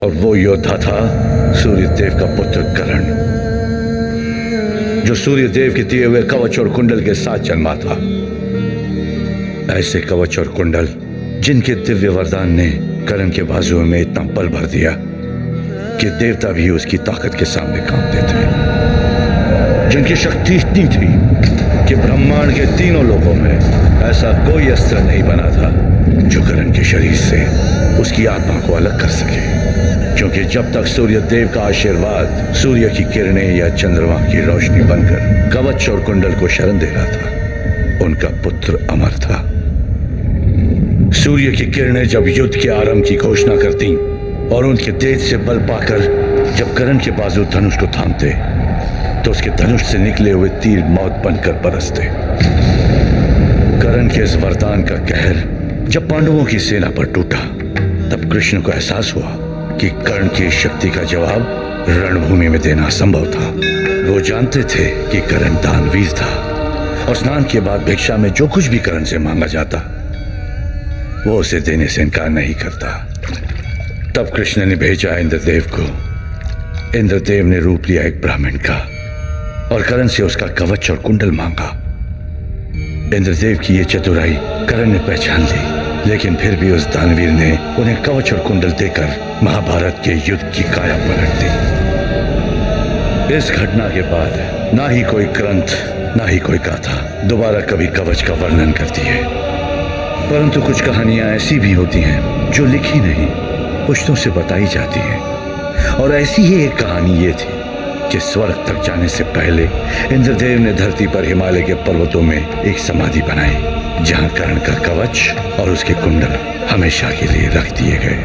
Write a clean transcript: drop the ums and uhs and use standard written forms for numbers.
और वो योद्धा था सूर्यदेव का पुत्र कर्ण, जो सूर्यदेव के दिए हुए कवच और कुंडल के साथ जन्मा था। ऐसे कवच और कुंडल जिनके दिव्य वरदान ने कर्ण के बाजुओं में इतना बल भर दिया कि देवता भी उसकी ताकत के सामने कांपते थे, जिनकी शक्ति इतनी थी कि ब्रह्मांड के तीनों लोकों में ऐसा कोई अस्त्र नहीं बना था जो कर्ण के शरीर से उसकी आत्मा को अलग कर सके। क्योंकि जब तक सूर्य देव का आशीर्वाद सूर्य की किरणें या चंद्रमा की रोशनी बनकर कवच और कुंडल को शरण दे रहा था, उनका पुत्र अमर था। सूर्य की किरणें जब युद्ध के आरंभ की घोषणा करती और उनके तेज से बल पाकर जब कर्ण के बाजू धनुष को थामते तो उसके धनुष से निकले हुए तीर मौत बनकर बरसते। कर्ण के इस वरदान का कहर जब पांडवों की सेना पर टूटा तब कृष्ण को एहसास हुआ कि कर्ण की शक्ति का जवाब रणभूमि में देना असंभव था। वो जानते थे कि कर्ण दानवीर था और स्नान के बाद भिक्षा में जो कुछ भी कर्ण से मांगा जाता वो उसे देने से इनकार नहीं करता। तब कृष्ण ने भेजा इंद्रदेव को। इंद्रदेव ने रूप लिया एक ब्राह्मण का और कर्ण से उसका कवच और कुंडल मांगा। इंद्रदेव की ये चतुराई कर्ण ने पहचान ली, लेकिन फिर भी उस दानवीर ने उन्हें कवच और कुंडल देकर महाभारत के युद्ध की काया पलट दी। इस घटना के बाद ना ही कोई ग्रंथ ना ही कोई गाथा दोबारा कभी कवच का वर्णन करती है, परंतु कुछ कहानियां ऐसी भी होती हैं जो लिखी नहीं पुश्तों से बताई जाती हैं। और ऐसी ही एक कहानी ये थी कि स्वर्ग तक जाने से पहले इंद्रदेव ने धरती पर हिमालय के पर्वतों में एक समाधि बनाई जहां कर्ण का कवच और उसके कुंडल हमेशा के लिए रख दिए गए।